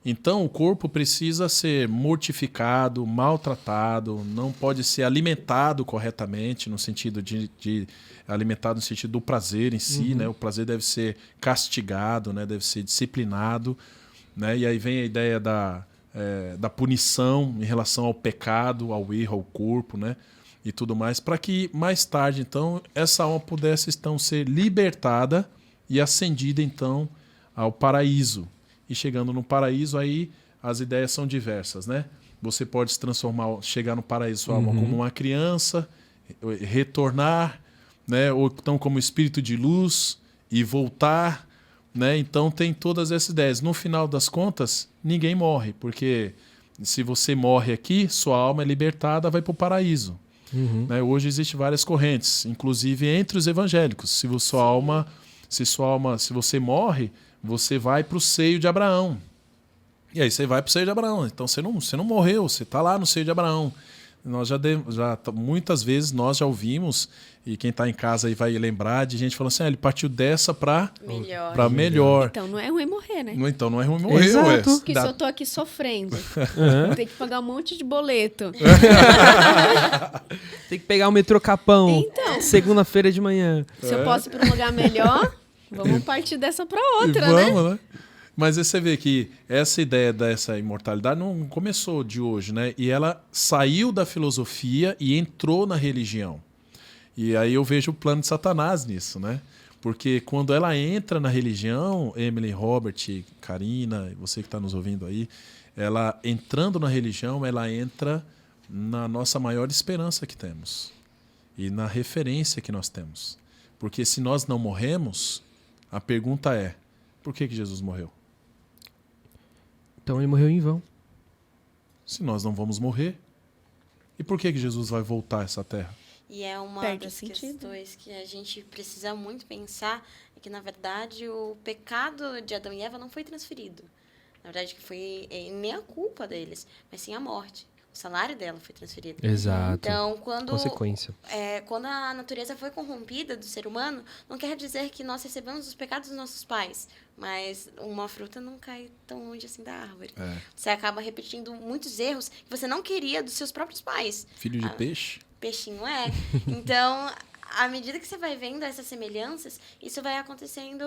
Então, o corpo precisa ser mortificado, maltratado, não pode ser alimentado corretamente, no sentido de alimentado no sentido do prazer em si, né? O prazer deve ser castigado, né? Deve ser disciplinado. né? E aí vem a ideia da punição em relação ao pecado, ao erro, ao corpo, né? E tudo mais, para que mais tarde, então, essa alma pudesse então ser libertada e ascendida então ao paraíso. E chegando no paraíso, aí as ideias são diversas, né? Você pode se transformar, chegar no paraíso sua alma como uma criança, retornar, né? Ou então como espírito de luz e voltar, né? Então tem todas essas ideias. No final das contas, ninguém morre, porque se você morre aqui, sua alma é libertada, vai para o paraíso. Né? Hoje existem várias correntes, inclusive entre os evangélicos. Se você morre, você vai para o seio de Abraão. E aí você vai para o seio de Abraão. Então você não morreu, você está lá no seio de Abraão. Nós muitas vezes nós já ouvimos, e quem está em casa aí vai lembrar de gente falando assim, ele partiu dessa para melhor. Então não é ruim morrer, né? Então não é ruim morrer. Exato. Porque se eu tô aqui sofrendo, tem que pagar um monte de boleto. Tem que pegar o metrô Capão, Então. segunda-feira de manhã. Se eu posso ir para um lugar melhor, vamos partir dessa para outra, Vamos, né? Mas aí você vê que essa ideia dessa imortalidade não começou de hoje, né? E ela saiu da filosofia e entrou na religião. E aí eu vejo o plano de Satanás nisso, né? Porque quando ela entra na religião, Emily, Robert, Karina, você que está nos ouvindo aí, ela entrando na religião, ela entra na nossa maior esperança que temos e na referência que nós temos. Porque se nós não morremos, a pergunta é, por que Jesus morreu? Então ele morreu em vão. Se nós não vamos morrer, e por que Jesus vai voltar a essa terra? E é uma Perde das sentido. questões que a gente precisa muito pensar, é que, na verdade, o pecado de Adão e Eva não foi transferido. Na verdade, que foi nem a culpa deles, mas sim a morte. O salário dela foi transferido. Exato. Então, quando a natureza foi corrompida do ser humano, não quer dizer que nós recebemos os pecados dos nossos pais, mas uma fruta não cai tão longe assim da árvore. Você acaba repetindo muitos erros que você não queria dos seus próprios pais. Filho de peixe? Peixinho é. Então, à medida que você vai vendo essas semelhanças, isso vai acontecendo.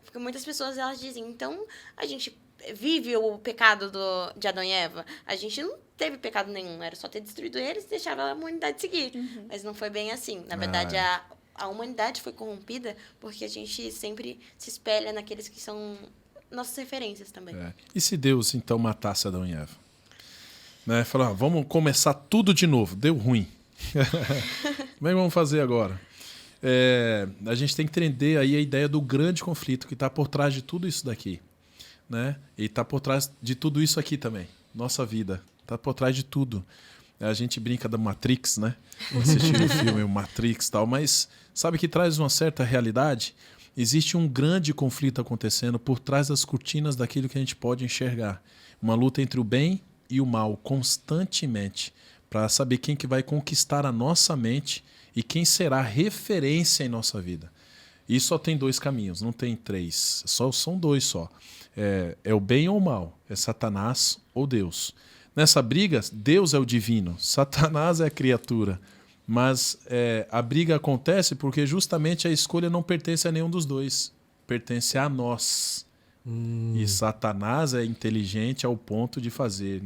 Porque muitas pessoas elas dizem, então a gente vive o pecado de Adão e Eva. A gente não teve pecado nenhum, era só ter destruído eles e deixava a humanidade seguir. Mas não foi bem assim. Na verdade, a humanidade foi corrompida porque a gente sempre se espelha naqueles que são nossas referências também. E se Deus, então, matasse Adão e Eva? Né? Falar, vamos começar tudo de novo. Deu ruim. Como é que vamos fazer agora? A gente tem que entender aí a ideia do grande conflito que está por trás de tudo isso daqui. Né? E está por trás de tudo isso aqui também. Nossa vida. Está por trás de tudo. A gente brinca da Matrix, né? Assistindo o filme o Matrix e tal, mas sabe que traz uma certa realidade? Existe um grande conflito acontecendo por trás das cortinas daquilo que a gente pode enxergar. Uma luta entre o bem e o mal constantemente para saber quem que vai conquistar a nossa mente e quem será referência em nossa vida. E só tem dois caminhos, não tem três. São dois só. É o bem ou o mal. É Satanás ou Deus. Nessa briga, Deus é o divino, Satanás é a criatura. Mas a briga acontece porque justamente a escolha não pertence a nenhum dos dois. Pertence a nós. E Satanás é inteligente ao ponto de fazer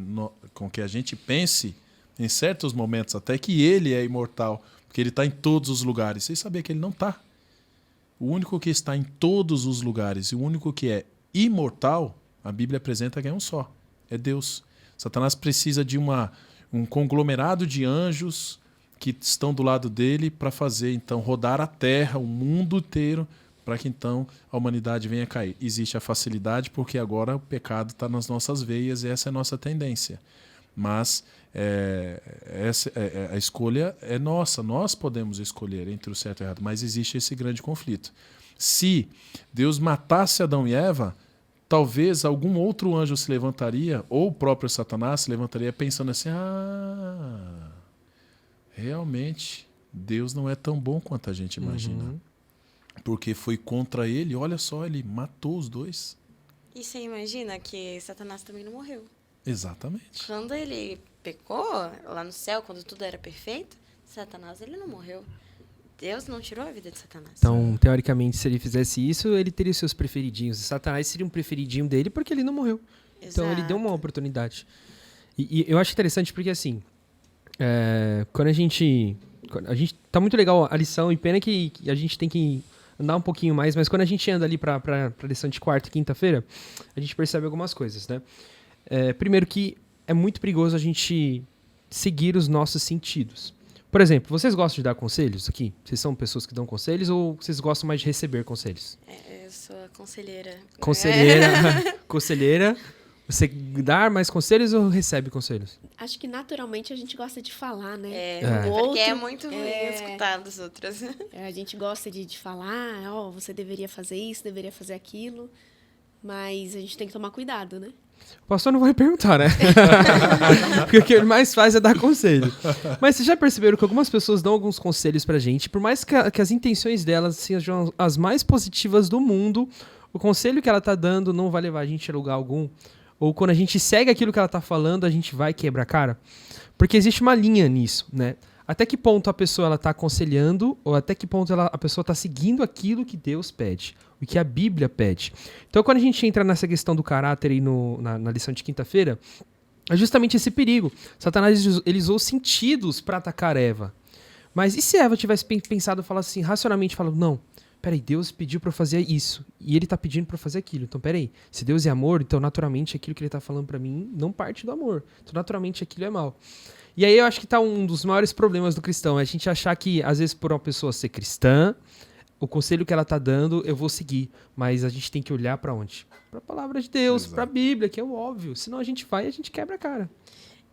com que a gente pense, em certos momentos, até que ele é imortal. Porque ele está em todos os lugares. Vocês sabiam que ele não está? O único que está em todos os lugares e o único que é imortal, a Bíblia apresenta que é um só. É Deus. Satanás precisa de um conglomerado de anjos que estão do lado dele para fazer, então, rodar a terra, o mundo inteiro, para que, então, a humanidade venha a cair. Existe a facilidade porque agora o pecado está nas nossas veias e essa é a nossa tendência. Mas a escolha é nossa, nós podemos escolher entre o certo e o errado, mas existe esse grande conflito. Se Deus matasse Adão e Eva, talvez algum outro anjo se levantaria, ou o próprio Satanás se levantaria pensando assim, realmente, Deus não é tão bom quanto a gente imagina. Porque foi contra ele, olha só, ele matou os dois. E você imagina que Satanás também não morreu? Exatamente. Quando ele pecou lá no céu, quando tudo era perfeito, Satanás ele não morreu. Deus não tirou a vida de Satanás. Então, teoricamente, se ele fizesse isso, ele teria os seus preferidinhos. E Satanás seria um preferidinho dele porque ele não morreu. Então, ele deu uma oportunidade. E eu acho interessante porque, assim, quando a gente... Tá muito legal a lição, e pena que a gente tem que andar um pouquinho mais, mas quando a gente anda ali pra lição de quarta e quinta-feira, a gente percebe algumas coisas, né? Primeiro que é muito perigoso a gente seguir os nossos sentidos. Por exemplo, vocês gostam de dar conselhos aqui? Vocês são pessoas que dão conselhos ou vocês gostam mais de receber conselhos? Eu sou a conselheira. Conselheira. Você dá mais conselhos ou recebe conselhos? Acho que naturalmente a gente gosta de falar, né? Porque é muito ruim escutar dos outros. A gente gosta de falar, você deveria fazer isso, deveria fazer aquilo, mas a gente tem que tomar cuidado, né? O pastor não vai perguntar, né? Porque o que ele mais faz é dar conselho. Mas vocês já perceberam que algumas pessoas dão alguns conselhos pra gente, por mais que as intenções delas sejam as mais positivas do mundo, o conselho que ela tá dando não vai levar a gente a lugar algum. Ou quando a gente segue aquilo que ela tá falando, a gente vai quebrar a cara. Porque existe uma linha nisso, né? Até que ponto a pessoa ela tá aconselhando, ou até que ponto a pessoa tá seguindo aquilo que Deus pede, o que a Bíblia pede. Então, quando a gente entra nessa questão do caráter aí na lição de quinta-feira, é justamente esse perigo. Satanás ele usou os sentidos para atacar Eva. Mas e se Eva tivesse pensado, falado assim, racionalmente, falando, não, peraí, Deus pediu para eu fazer isso, e ele tá pedindo para eu fazer aquilo. Então, peraí, se Deus é amor, então naturalmente aquilo que ele tá falando para mim não parte do amor. Então, naturalmente aquilo é mal. E aí eu acho que tá um dos maiores problemas do cristão, é a gente achar que, às vezes, por uma pessoa ser cristã, o conselho que ela tá dando, eu vou seguir. Mas a gente tem que olhar para onde? Para a palavra de Deus, para a Bíblia, que é o óbvio. Senão a gente quebra a cara.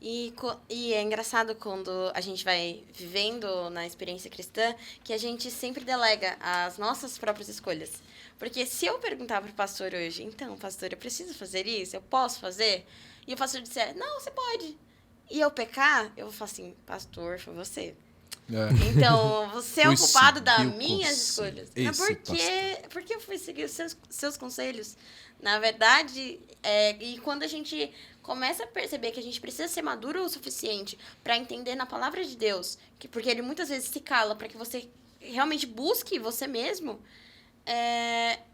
E é engraçado quando a gente vai vivendo na experiência cristã que a gente sempre delega as nossas próprias escolhas. Porque se eu perguntar pro pastor hoje, então, pastor, eu preciso fazer isso? Eu posso fazer? E o pastor disser, não, você pode. E eu pecar, eu vou falar assim, pastor, foi você. Então, você é o culpado das minhas escolhas. Mas por que eu fui seguir os seus conselhos? Na verdade, e quando a gente começa a perceber que a gente precisa ser maduro o suficiente para entender na palavra de Deus, porque ele muitas vezes se cala para que você realmente busque você mesmo,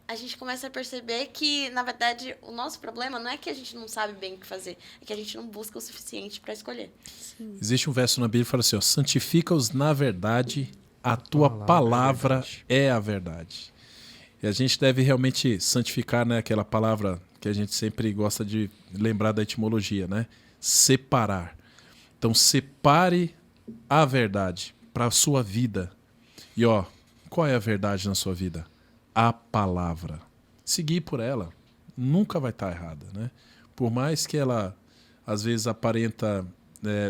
a gente começa a perceber que, na verdade, o nosso problema não é que a gente não sabe bem o que fazer, é que a gente não busca o suficiente para escolher. Sim. Existe um verso na Bíblia que fala assim, santifica-os na verdade, a tua palavra é a verdade. E a gente deve realmente santificar, né, aquela palavra que a gente sempre gosta de lembrar da etimologia, né? Separar. Então, separe a verdade para a sua vida. E, qual é a verdade na sua vida? A palavra. Seguir por ela nunca vai estar errada, né? Por mais que ela, às vezes, aparenta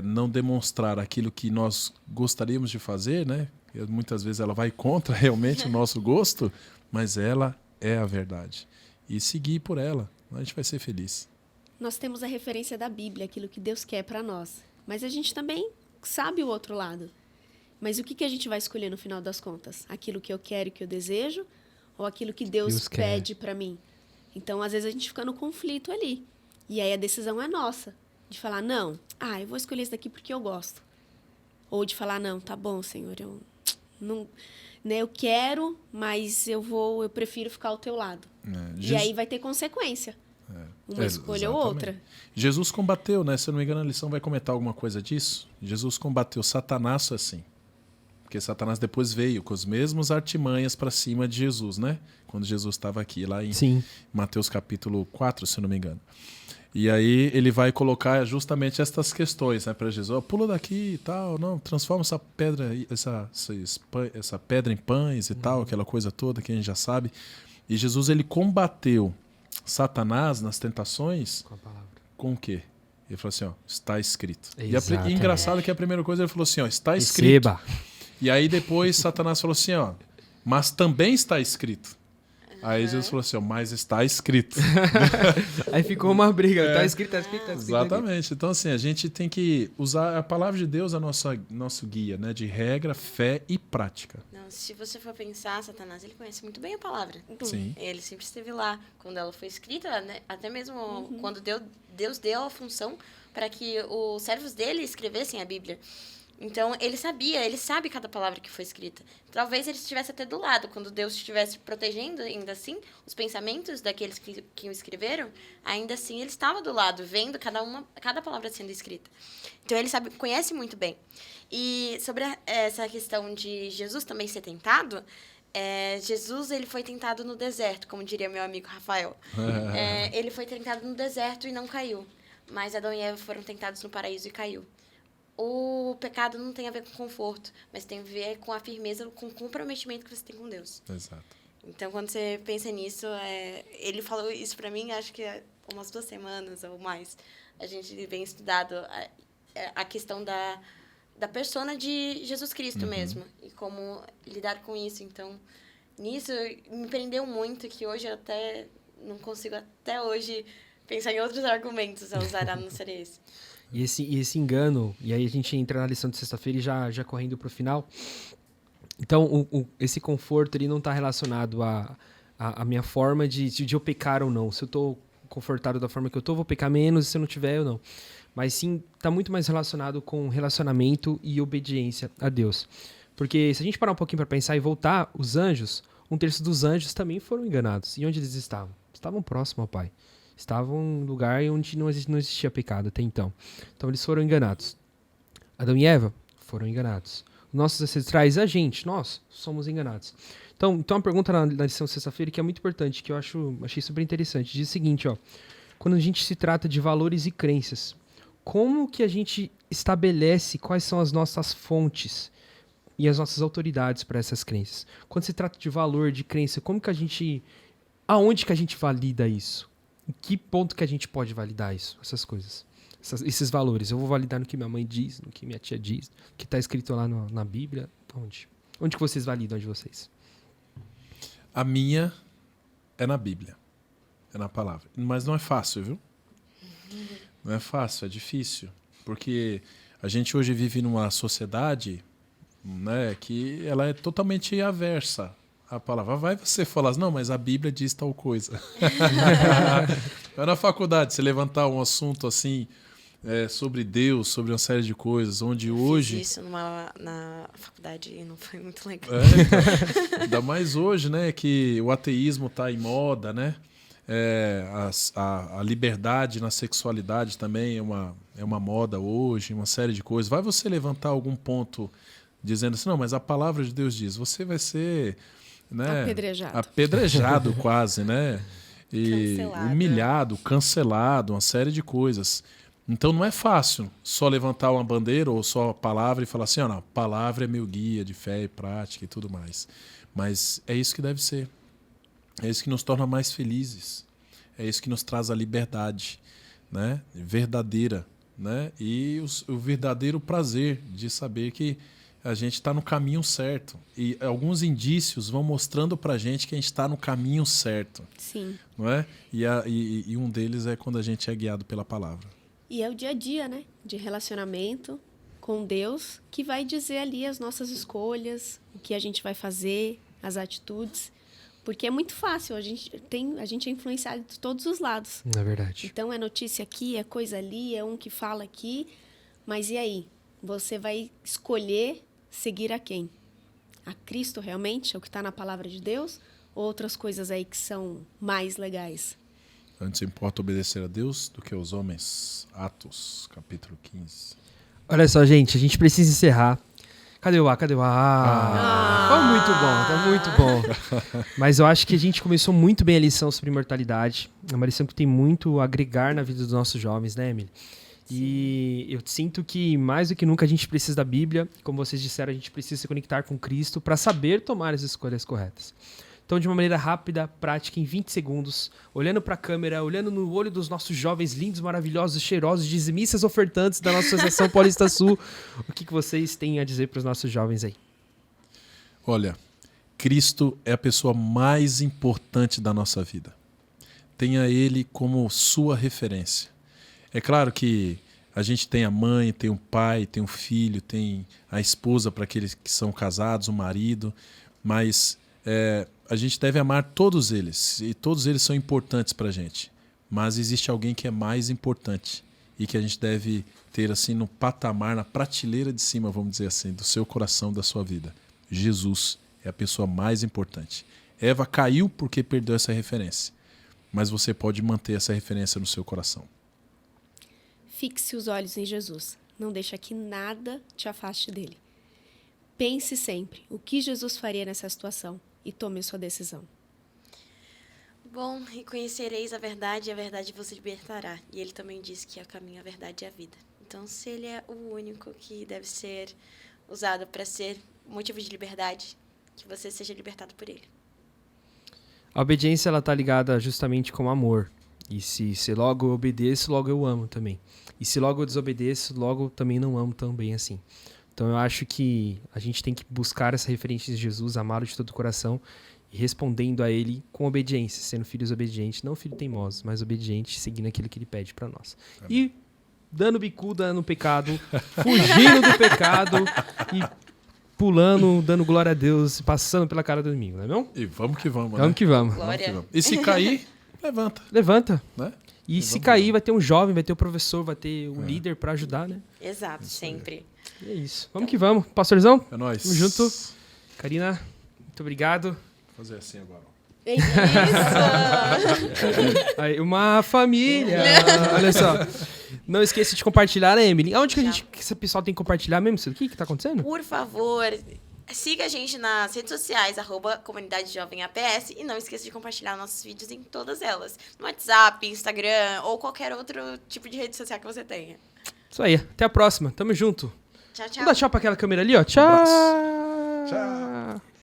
não demonstrar aquilo que nós gostaríamos de fazer, né? Muitas vezes ela vai contra realmente o nosso gosto, mas ela é a verdade. E seguir por ela, a gente vai ser feliz. Nós temos a referência da Bíblia, aquilo que Deus quer para nós. Mas a gente também sabe o outro lado. Mas o que a gente vai escolher no final das contas? Aquilo que eu quero e que eu desejo ou aquilo que Deus pede para mim? Então, às vezes, a gente fica no conflito ali. E aí a decisão é nossa. De falar, não, eu vou escolher isso daqui porque eu gosto. Ou de falar, não, tá bom, Senhor, eu não... Né, eu quero, mas eu prefiro ficar ao teu lado. E aí vai ter consequência. Uma escolha ou outra. Jesus combateu, né? Se eu não me engano, a lição vai comentar alguma coisa disso. Jesus combateu Satanás assim. Porque Satanás depois veio com os mesmos artimanhas para cima de Jesus, né? Quando Jesus estava aqui, lá em Mateus capítulo 4, se eu não me engano. E aí ele vai colocar justamente estas questões, né, para Jesus. Pula daqui e tal, não, transforma essa pedra em pães e tal, aquela coisa toda que a gente já sabe. E Jesus, ele combateu Satanás nas tentações com a palavra. Com o quê? Ele falou assim, está escrito. E engraçado que a primeira coisa ele falou assim, está escrito. Receba. E aí depois Satanás falou assim, mas também está escrito. Aí Jesus falou assim, mas está escrito. Aí ficou uma briga, está escrito, está escrito. Exatamente. Então, assim, a gente tem que usar a palavra de Deus, nosso guia, né? De regra, fé e prática. Não, se você for pensar, Satanás, ele conhece muito bem a palavra. Sim. Ele sempre esteve lá. Quando ela foi escrita, né? Até mesmo quando Deus deu a função para que os servos dele escrevessem a Bíblia. Então, ele sabe cada palavra que foi escrita. Talvez ele estivesse até do lado, quando Deus estivesse protegendo, ainda assim, os pensamentos daqueles que o escreveram, ainda assim ele estava do lado, vendo cada palavra sendo escrita. Então, ele conhece muito bem. E sobre essa questão de Jesus também ser tentado, Jesus ele foi tentado no deserto, como diria meu amigo Rafael. Ele foi tentado no deserto e não caiu. Mas Adão e Eva foram tentados no paraíso e caiu. O pecado não tem a ver com conforto, mas tem a ver com a firmeza, com o comprometimento que você tem com Deus. Exato. Então, quando você pensa nisso, ele falou isso pra mim, acho que umas 2 semanas ou mais. A gente vem estudado a questão da persona de Jesus Cristo mesmo, e como lidar com isso. Então, nisso me prendeu muito, que hoje eu até não consigo, até hoje, pensar em outros argumentos a usar a não ser esse. E esse engano, e aí a gente entra na lição de sexta-feira e já correndo para o final. Então, esse conforto ele não está relacionado à minha forma de eu pecar ou não. Se eu estou confortado da forma que eu estou, vou pecar menos, se eu não tiver, eu não. Mas sim, está muito mais relacionado com relacionamento e obediência a Deus. Porque se a gente parar um pouquinho para pensar e voltar, os anjos, 1/3 dos anjos também foram enganados. E onde eles estavam? Estavam próximos ao Pai. Estavam em um lugar onde não existia pecado até então. Então eles foram enganados. Adão e Eva foram enganados. Nossos ancestrais, a gente, nós somos enganados. Então uma pergunta na lição de sexta-feira que é muito importante, que eu achei super interessante. Diz o seguinte, quando a gente se trata de valores e crenças, como que a gente estabelece quais são as nossas fontes e as nossas autoridades para essas crenças? Quando se trata de valor, de crença, aonde que a gente valida isso? Em que ponto que a gente pode validar isso, essas coisas, esses valores? Eu vou validar no que minha mãe diz, no que minha tia diz, no que está escrito lá na Bíblia? Onde? Onde que vocês validam de vocês? A minha é na Bíblia, é na palavra. Mas não é fácil, viu? Não é fácil, é difícil. Porque a gente hoje vive numa sociedade, né, que ela é totalmente aversa a palavra. Vai você falar, não, mas a Bíblia diz tal coisa. Vai na faculdade, você levantar um assunto assim, sobre Deus, sobre uma série de coisas, onde hoje... Fiz isso na faculdade e não foi muito legal. Então, ainda mais hoje, né, que o ateísmo está em moda, né? A liberdade na sexualidade também é uma moda hoje, uma série de coisas. Vai você levantar algum ponto dizendo assim, não, mas a palavra de Deus diz, você vai ser... né, apedrejado quase, né? E humilhado, cancelado, uma série de coisas. Então não é fácil só levantar uma bandeira ou só a palavra e falar assim, não, a palavra é meu guia de fé e prática e tudo mais. Mas é isso que deve ser. É isso que nos torna mais felizes. É isso que nos traz a liberdade, né, verdadeira, né? E o verdadeiro prazer de saber que a gente está no caminho certo. E alguns indícios vão mostrando para a gente que a gente está no caminho certo. Sim. Não é? E um deles é quando a gente é guiado pela palavra. E é o dia a dia, né? De relacionamento com Deus, que vai dizer ali as nossas escolhas, o que a gente vai fazer, as atitudes. Porque é muito fácil, a gente é influenciado de todos os lados. É verdade. Então é notícia aqui, é coisa ali, é um que fala aqui. Mas e aí? Você vai escolher seguir a quem? A Cristo realmente, é o que está na palavra de Deus? Ou outras coisas aí que são mais legais? Antes importa obedecer a Deus do que aos homens. Atos, capítulo 15. Olha só, gente, a gente precisa encerrar. Cadê o A? Foi muito bom. Mas eu acho que a gente começou muito bem a lição sobre imortalidade. É uma lição que tem muito a agregar na vida dos nossos jovens, né, Emily? E eu sinto que, mais do que nunca, a gente precisa da Bíblia. Como vocês disseram, a gente precisa se conectar com Cristo para saber tomar as escolhas corretas. Então, de uma maneira rápida, prática, em 20 segundos, olhando para a câmera, olhando no olho dos nossos jovens lindos, maravilhosos, cheirosos, dizimistas ofertantes da nossa Associação Paulista Sul, o que vocês têm a dizer para os nossos jovens aí? Olha, Cristo é a pessoa mais importante da nossa vida. Tenha Ele como sua referência. É claro que a gente tem a mãe, tem o pai, tem o filho, tem a esposa para aqueles que são casados, o marido, mas a gente deve amar todos eles, e todos eles são importantes para a gente. Mas existe alguém que é mais importante, e que a gente deve ter assim no patamar, na prateleira de cima, vamos dizer assim, do seu coração, da sua vida. Jesus é a pessoa mais importante. Eva caiu porque perdeu essa referência, mas você pode manter essa referência no seu coração. Fixe os olhos em Jesus. Não deixa que nada te afaste dele. Pense sempre o que Jesus faria nessa situação e tome a sua decisão. Bom, e conhecereis a verdade, e a verdade vos libertará. E ele também disse que é o caminho, a verdade e a vida. Então, se ele é o único que deve ser usado para ser motivo de liberdade, que você seja libertado por ele. A obediência, ela tá ligada justamente com amor. E se logo eu obedeço, logo eu amo também. E se logo eu desobedeço, logo também não amo tão bem assim. Então eu acho que a gente tem que buscar essa referência de Jesus, amá-lo de todo o coração e respondendo a ele com obediência, sendo filhos obedientes, não filhos teimosos, mas obedientes, seguindo aquilo que ele pede para nós. Amém. E dando bicuda no pecado, fugindo do pecado e pulando, dando glória a Deus, passando pela cara do inimigo, não é não? E vamos que vamos, Vamos né? que vamos. Glória. Vamos que vamos. E se cair, levanta. Levanta. Né? E se cair, vai ter um jovem, vai ter o professor, vai ter o líder para ajudar, né? Exato, sempre. E é isso. Vamos que vamos. Pastorzão? É nóis. Tamo junto. Karina, muito obrigado. Vou fazer assim agora. Isso! Aí, uma família. Olha só. Não esqueça de compartilhar, né, Emily? Aonde que esse pessoal tem que compartilhar mesmo? O que tá acontecendo? Por favor, siga a gente nas redes sociais, @Comunidade Jovem APS, e não esqueça de compartilhar nossos vídeos em todas elas. No WhatsApp, Instagram ou qualquer outro tipo de rede social que você tenha. Isso aí. Até a próxima. Tamo junto. Tchau, tchau. Vamos dar tchau pra aquela câmera ali, ó. Tchau. abraço. Tchau.